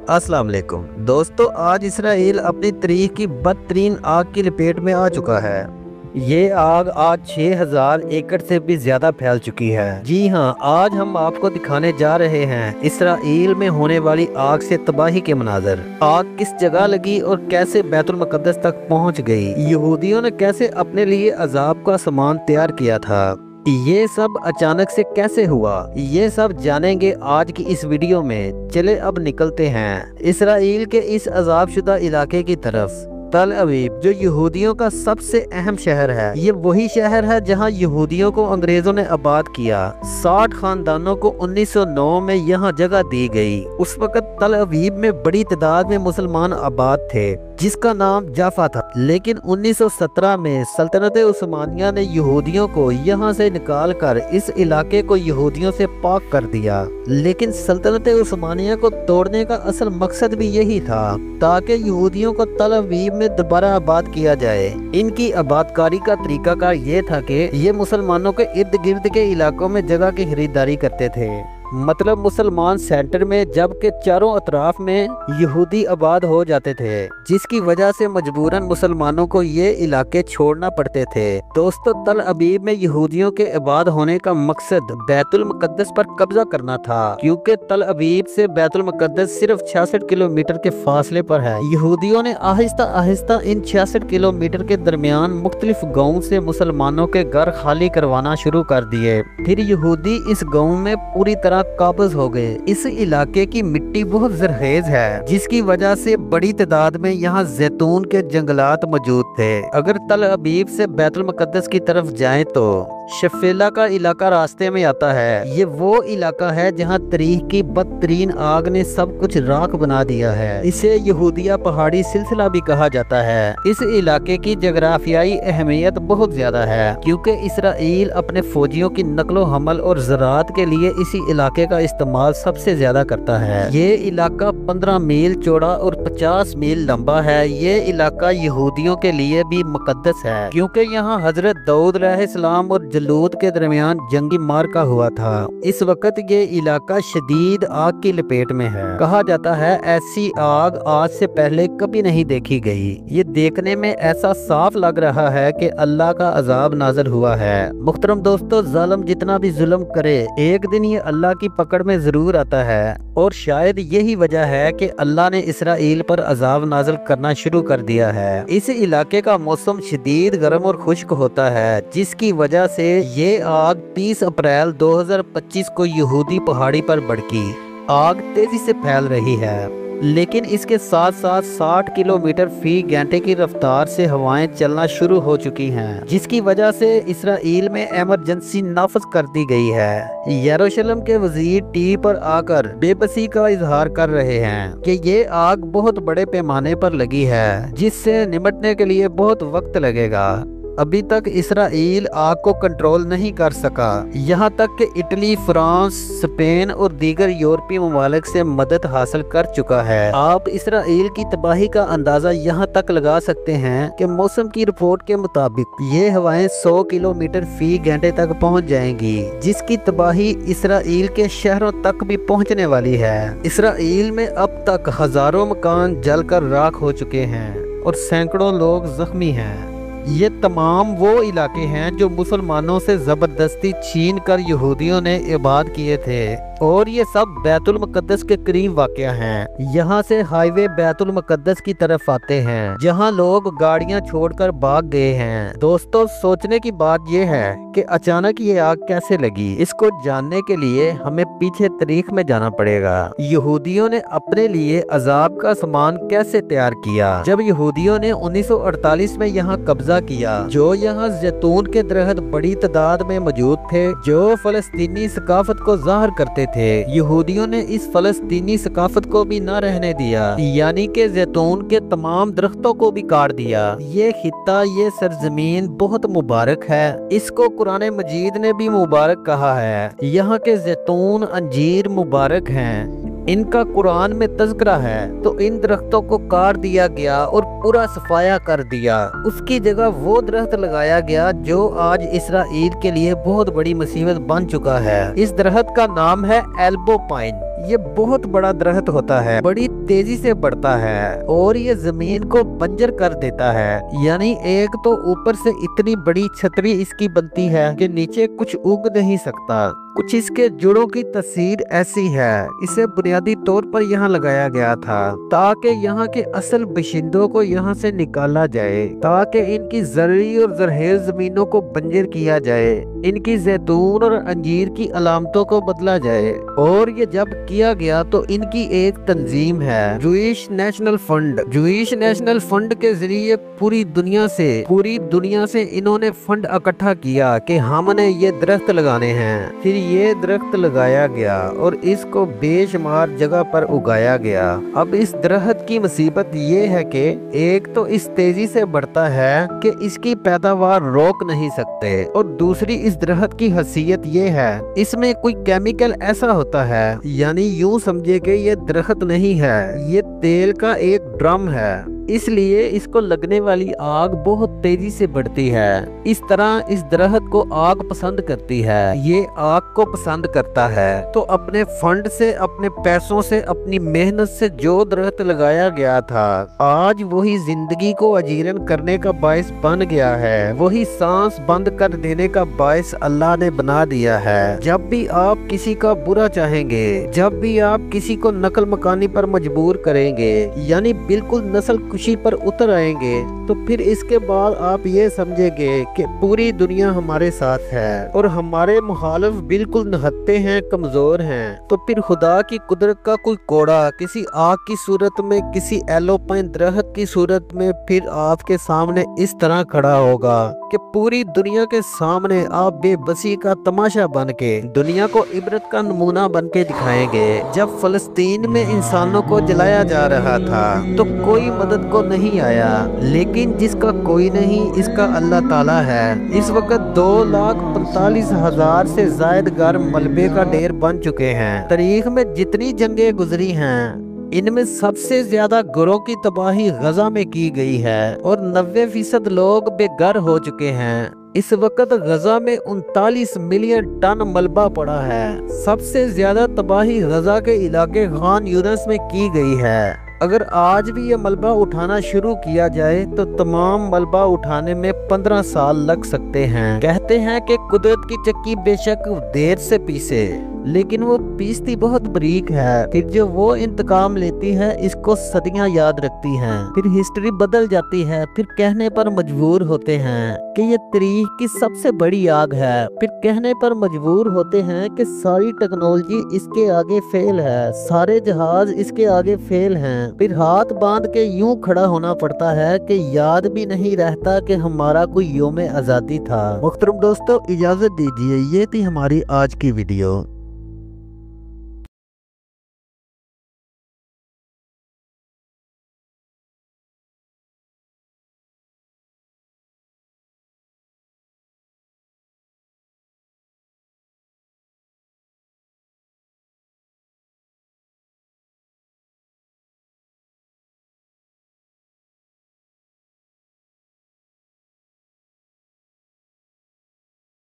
अस्सलाम वालेकुम दोस्तों, आज इसराइल अपनी तारीख की बदतरीन आग की लपेट में आ चुका है। ये आग आज 6000 एकड़ से भी ज्यादा फैल चुकी है। जी हाँ, आज हम आपको दिखाने जा रहे हैं इसराइल में होने वाली आग से तबाही के मनाजर। आग किस जगह लगी और कैसे बैतुल मुकद्दस तक पहुंच गई, यहूदियों ने कैसे अपने लिए अजाब का सामान तैयार किया था, ये सब अचानक से कैसे हुआ, ये सब जानेंगे आज की इस वीडियो में। चले अब निकलते हैं इसराइल के इस अजाबशुदा इलाके की तरफ। तल अवीव जो यहूदियों का सबसे अहम शहर है, ये वही शहर है जहां यहूदियों को अंग्रेजों ने आबाद किया। 60 खानदानों को 1909 में यहां जगह दी गई। उस वक्त तल अवीव में बड़ी तादाद में मुसलमान आबाद थे जिसका नाम जाफा था, लेकिन 1917 में सल्तनत उस्मानिया ने यहूदियों को यहां से निकाल कर इस इलाके को यहूदियों से पाक कर दिया। लेकिन सल्तनत उस्मानिया को तोड़ने का असल मकसद भी यही था ताकि यहूदियों को तल अवीव में दोबारा आबाद किया जाए। इनकी आबादकारी का तरीकाकार ये था कि ये मुसलमानों के इर्द गिर्द के इलाकों में जगह की खरीदारी करते थे, मतलब मुसलमान सेंटर में, जबकि चारों अतराफ में यहूदी आबाद हो जाते थे, जिसकी वजह से मजबूरन मुसलमानों को ये इलाके छोड़ना पड़ते थे। दोस्तों, तल अबीब में यहूदियों के आबाद होने का मकसद बैतुल मुकद्दस पर कब्जा करना था, क्योंकि तल अबीब से बैतुल मुकद्दस सिर्फ 66 किलोमीटर के फासले पर है। यहूदियों ने आहिस्ता आहिस्ता इन 66 किलोमीटर के दरमियान मुख्तलिफ गाँव से मुसलमानों के घर खाली करवाना शुरू कर दिए। फिर यहूदी इस गाँव में पूरी तरह काबिज हो गए। इस इलाके की मिट्टी बहुत जरखेज है, जिसकी वजह से बड़ी तादाद में यहाँ जैतून के जंगलात मौजूद थे। अगर तल अबीब से बैतुल मुकद्दस की तरफ जाएं तो शफेला का इलाका रास्ते में आता है। ये वो इलाका है जहाँ तारीख की बदतरीन आग ने सब कुछ राख बना दिया है। इसे यहूदिया पहाड़ी सिलसिला भी कहा जाता है। इस इलाके की जगराफियाई अहमियत बहुत ज्यादा है, क्योंकि इसराइल अपने फौजियों की नकलो हमल और ज़राअत के लिए इसी इलाके का इस्तेमाल सबसे ज्यादा करता है। ये इलाका 15 मील चौड़ा और 50 मील लंबा है। ये इलाका यहूदियों के लिए भी मुकद्दस है, क्योंकि यहाँ हजरत दाऊद अलैहिस्सलाम और जलूद के दरमियान जंगी मार्का हुआ था। इस वक्त ये इलाका शदीद आग की लपेट में है। कहा जाता है ऐसी आग आज से पहले कभी नहीं देखी गई। ये देखने में ऐसा साफ लग रहा है कि अल्लाह का अजाब नाज़िल हुआ है। मुहतरम दोस्तों, जालिम जितना भी जुल्म करे, एक दिन ये अल्लाह की पकड़ में जरूर आता है, और शायद यही वजह है कि अल्लाह ने इसराइल पर अजाब नाज़िल करना शुरू कर दिया है। इस इलाके का मौसम शदीद गर्म और खुश्क होता है, जिसकी वजह से ये आग 30 अप्रैल 2025 को यहूदी पहाड़ी पर भड़की। आग तेजी से फैल रही है, लेकिन इसके साथ साथ 60 किलोमीटर फी घंटे की रफ्तार से हवाएं चलना शुरू हो चुकी हैं, जिसकी वजह से इसराइल में इमरजेंसी नाफज कर दी गई है। यरूशलेम के वजीर टी पर आकर बेबसी का इजहार कर रहे हैं कि ये आग बहुत बड़े पैमाने पर लगी है, जिससे निपटने के लिए बहुत वक्त लगेगा। अभी तक इसराइल आग को कंट्रोल नहीं कर सका, यहाँ तक कि इटली, फ्रांस, स्पेन और दीगर यूरोपीय ममालिक से मदद हासिल कर चुका है। आप इसराइल की तबाही का अंदाजा यहाँ तक लगा सकते हैं कि मौसम की रिपोर्ट के मुताबिक ये हवाएं 100 किलोमीटर फी घंटे तक पहुँच जाएंगी, जिसकी तबाही इसराइल के शहरों तक भी पहुँचने वाली है। इसराइल में अब तक हजारों मकान जलकर राख हो चुके हैं और सैकड़ों लोग जख्मी हैं। ये तमाम वो इलाके हैं जो मुसलमानों से जबरदस्ती छीन कर यहूदियों ने इबाद किए थे, और ये सब बैतुल मुकद्दस के करीब वाक़या हैं। यहाँ से हाईवे बैतुल मुकद्दस की तरफ आते हैं, जहाँ लोग गाड़ियाँ छोड़कर भाग गए हैं। दोस्तों, सोचने की बात यह है कि अचानक ये आग कैसे लगी। इसको जानने के लिए हमें पीछे तारीख में जाना पड़ेगा। यहूदियों ने अपने लिए अजाब का सामान कैसे तैयार किया। जब यहूदियों ने 1948 में यहाँ कब्जा किया, जो यहाँ जैतून के दरख्त बड़ी तादाद में मौजूद थे, जो फलस्तीनी सकाफत को जाहिर करते थे, यहूदियों ने इस फलस्तीनी सकाफत को भी न रहने दिया, यानी कि जैतून के तमाम दरख्तों को भी काट दिया। ये खित्ता, ये सरजमीन बहुत मुबारक है। इसको कुरान मजीद ने भी मुबारक कहा है। यहाँ के जैतून, अंजीर मुबारक हैं। इनका कुरान में तज़किरा है, तो इन दरख्तों को काट दिया गया और पूरा सफाया कर दिया। उसकी जगह वो दरख्त लगाया गया जो आज इसराइल के लिए बहुत बड़ी मुसीबत बन चुका है। इस दरख्त का नाम है एल्बो पाइन। ये बहुत बड़ा दरख्त होता है, बड़ी तेजी से बढ़ता है और ये जमीन को बंजर कर देता है। यानी एक तो ऊपर से इतनी बड़ी छतरी इसकी बनती है कि नीचे कुछ उग नहीं सकता। कुछ इसके जड़ों की तस्वीर ऐसी है, इसे बुनियादी तौर पर यहाँ लगाया गया था ताकि यहाँ के असल बाशिंदों को यहाँ से निकाला जाए, ताकि इनकी जर्री और जरखेज जमीनों को बंजर किया जाए, इनकी जैतून और अंजीर की अलामतों को बदला जाए। और ये जब किया गया तो इनकी एक तंजीम है, Jewish national fund. Jewish national fund के जरिए पूरी दुनिया से इन्होंने फंड इकट्ठा किया कि हमने ये दरख्त लगाने हैं। फिर ये दरख्त लगाया गया और इसको बेशुमार जगह पर उगाया गया। अब इस दरख्त की मुसीबत ये है कि एक तो इस तेजी से बढ़ता है कि इसकी पैदावार रोक नहीं सकते, और दूसरी इस दरख्त की हसीयत ये है इसमें कोई केमिकल ऐसा होता है, यानी यूं समझे कि ये दरख्त नहीं है, ये तेल का एक ड्रम है, इसलिए इसको लगने वाली आग बहुत तेजी से बढ़ती है। इस तरह इस दरख्त को आग पसंद करती है, ये आग को पसंद करता है। तो अपने फंड से, अपने पैसों से, अपनी मेहनत से जो दरख्त लगाया गया था, आज वही जिंदगी को अजीरन करने का बायस बन गया है, वही सांस बंद कर देने का बायस अल्लाह ने बना दिया है। जब भी आप किसी का बुरा चाहेंगे, जब भी आप किसी को नकल मकानी पर मजबूर करेंगे, यानी बिल्कुल नस्ल खुशी पर उतर आएंगे, तो फिर इसके बाद आप ये समझेंगे कि पूरी दुनिया हमारे साथ है और हमारे मुखालिफ बिल्कुल निहत्ते हैं, कमजोर हैं। तो फिर खुदा की कुदरत का कोई कोड़ा किसी आग की सूरत में, किसी एलोपाइन दरख्त की सूरत में फिर आपके सामने इस तरह खड़ा होगा कि पूरी दुनिया के सामने आप बेबसी का तमाशा बन के, दुनिया को इबरत का नमूना बन के दिखाएंगे। जब फलस्तीन में इंसानों को जलाया जा रहा था तो कोई मदद को नहीं आया, लेकिन जिसका कोई नहीं इसका अल्लाह ताला है। इस वक्त 2,45,000 से जायद घर मलबे का ढेर बन चुके हैं। तारीख में जितनी जंगें गुजरी हैं, इनमें सबसे ज्यादा घरों की तबाही गजा में की गई है और 90% लोग बेघर हो चुके हैं। इस वक्त गजा में 39 मिलियन टन मलबा पड़ा है। सबसे ज्यादा तबाही गजा के इलाके खान यूनिस में की गई है। अगर आज भी ये मलबा उठाना शुरू किया जाए तो तमाम मलबा उठाने में 15 साल लग सकते हैं। कहते हैं कि कुदरत की चक्की बेशक देर से पीसे, लेकिन वो पीसती बहुत बारीक है। फिर जो वो इंतकाम लेती है इसको सदियां याद रखती हैं। फिर हिस्ट्री बदल जाती है, फिर कहने पर मजबूर होते हैं कि ये तारीख की सबसे बड़ी आग है। फिर कहने पर मजबूर होते हैं कि सारी टेक्नोलॉजी इसके आगे फेल है, सारे जहाज इसके आगे फेल हैं। फिर हाथ बांध के यूं खड़ा होना पड़ता है कि याद भी नहीं रहता कि हमारा कोई यौम आज़ादी था। मुहतरम दोस्तों, इजाजत दीजिए, ये थी हमारी आज की वीडियो।